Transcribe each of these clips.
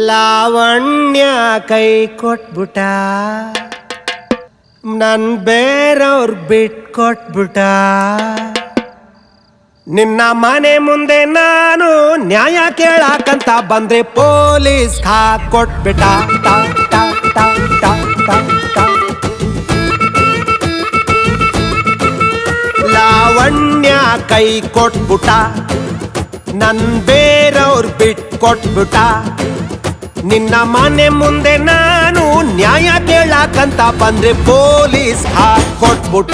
ಲಾವಣ್ಯ ಕೈ ಕೊಟ್ಬಿಟ, ನನ್ ಬೇರವ್ರ ಬಿಟ್ಕೊಟ್ಬಿಟ. ನಿನ್ನ ಮನೆ ಮುಂದೆ ನಾನು ನ್ಯಾಯ ಕೇಳಾಕಂತ ಬಂದ್ರೆ ಪೊಲೀಸ್ ಹಾಕೊಟ್ಬಿಟ. ಲಾವಣ್ಯ ಕೈ ಕೊಟ್ಬಿಟ, ನನ್ ಬೇರವ್ರ ಬಿಟ್ಕೊಟ್ಬಿಟ. ನಿನ್ನ ಮನೆ ಮುಂದೆ ನಾನು ನ್ಯಾಯ ಕೇಳಾಕಂತ ಬಂದ್ರೆ ಪೊಲೀಸ್ ಹಾಕೊಟ್ಬಿಟ.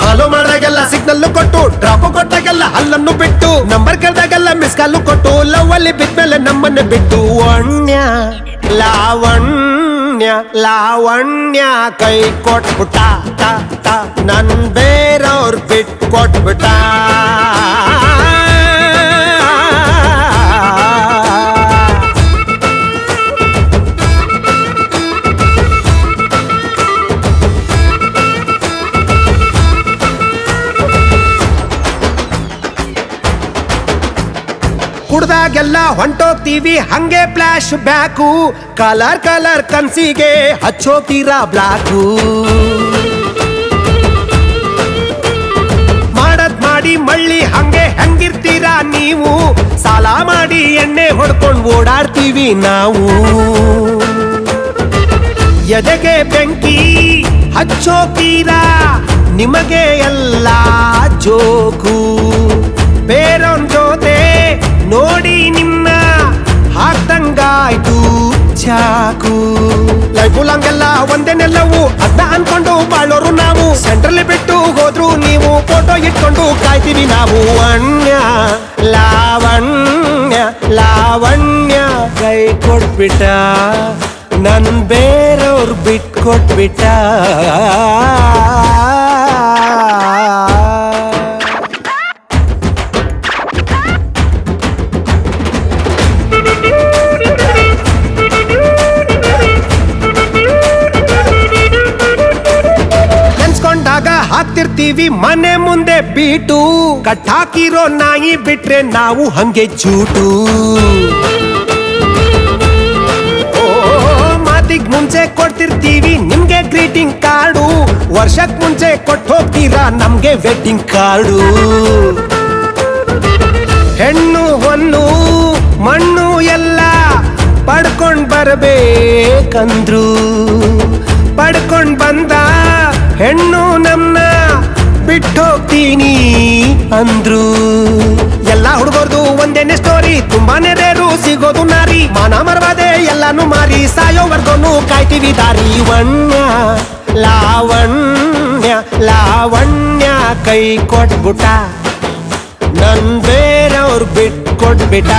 ಹಲೋ ಮಾಡಿದಾಗೆಲ್ಲ ಸಿಗ್ನಲ್ಲು ಕೊಟ್ಟು, ಡ್ರಾಪ್ ಕೊಟ್ಟಾಗೆಲ್ಲ ಹಲ್ಲನ್ನು ಬಿಟ್ಟು, ನಂಬರ್ ಕರೆದಾಗೆಲ್ಲ ಮಿಸ್ ಕಾಲು ಕೊಟ್ಟು, ಲವ್ ಅಲ್ಲಿ ಬಿದ್ಮೇಲೆ ನಮ್ಮನ್ನೇ ಬಿಟ್ಟು. ವಣ್ಯ ಲಾವಣ್ಯ ಲಾವಣ್ಯ ಕೈ ಕೊಟ್ಬಿಟ, ನನ್ ಬೇರವ್ರ ಬಿಟ್ಕೊಟ್ಬಿಟ. ಕುಡ್ದಾಗೆಲ್ಲ ಹೊಂಟೋಗ್ತೀವಿ ಹಂಗೆ ಫ್ಲಾಶ್ ಬ್ಯಾಕು, ಕಲರ್ ಕಲರ್ ಕನ್ಸಿಗೆ ಹಚ್ಚೋತೀರಾ ಬ್ಲಾಕು. ಮಾಡದ್ ಮಾಡಿ ಮಳ್ಳಿ ಹಂಗೆ ಹೆಂಗಿರ್ತೀರಾ ನೀವು, ಸಾಲ ಮಾಡಿ ಎಣ್ಣೆ ಹೊಡ್ಕೊಂಡು ಓಡಾಡ್ತೀವಿ ನಾವು. ಎದೆಗೆ ಬೆಂಕಿ ಹಚ್ಚೋತೀರಾ, ನಿಮಗೆ ಎಲ್ಲ ಜೋಕು. ಬೇರೊಂದ್ ಜೊತೆ ನೋಡಿ ನಿನ್ನ ಹಾಕ್ದಂಗಾಯ್ತು ಚಾಕು. ಲೈಫು ಲಾಂಗೆಲ್ಲ ಒಂದೇನೆಲ್ಲವು ಅದ್ನ ಅನ್ಕೊಂಡು ಬಾಳೋರು ನಾವು. ಸೆಂಟ್ರಲ್ಲಿ ಬಿಟ್ಟು ಹೋದ್ರು ನೀವು, ಫೋಟೋ ಇಟ್ಕೊಂಡು ಕಾಯ್ತೀವಿ ನಾವು. ವಣ್ಯ ಲಾವಣ್ಯ ಲಾವಣ್ಯ ಕೈ ಕೊಟ್ಬಿಟ, ನನ್ ಬೇರವ್ರ ಬಿಟ್ಕೊಟ್ಬಿಟ. ಹಾಕ್ತಿರ್ತೀವಿ ಮನೆ ಮುಂದೆ ಬೀಟು, ಕಟ್ಟಾಕಿರೋ ನಾಯಿ ಬಿಟ್ರೆ ನಾವು ಹಂಗೆ ಚೂಟು. ಮಾತಿಗ್ ಮುಂಚೆ ಕೊಡ್ತಿರ್ತೀವಿ ನಿಮ್ಗೆ ಗ್ರೀಟಿಂಗ್ ಕಾರ್ಡು, ವರ್ಷಕ್ ಮುಂಚೆ ಕೊಟ್ಟು ಹೋಗ್ತೀರಾ ನಮ್ಗೆ ವೆಡ್ಡಿಂಗ್ ಕಾರ್ಡು. ಹೆಣ್ಣು ಹೊನ್ನು ಮಣ್ಣು ಎಲ್ಲ ಪಡ್ಕೊಂಡ್ ಬರ್ಬೇಕಂದ್ರು, ಪಡ್ಕೊಂಡ್ ಬಂದ ಹೆಣ್ಣು ನಮ್ನ ಬಿಟ್ಟೋಗ್ತೀನಿ ಅಂದ್ರು. ಎಲ್ಲ ಹುಡುಗರ್ದು ಒಂದೇನೆ ಸ್ಟೋರಿ, ತುಂಬಾನೇ ರೇರು ಸಿಗೋದು ನಾರಿ. ಮಾನ ಮರವಾದೆ ಎಲ್ಲಾನು ಮಾರಿ, ಸಾಯೋವರ್ಗೋನು ಕಾಯ್ತೀವಿ ದಾರಿ. ವಣ್ಯ ಲಾವಣ್ಯ ಲಾವಣ್ಯ ಕೈ ಕೊಟ್ಬಿಟ, ನನ್ ಬೇರವ್ರ ಬಿಟ್ಕೊಟ್ಬಿಟ.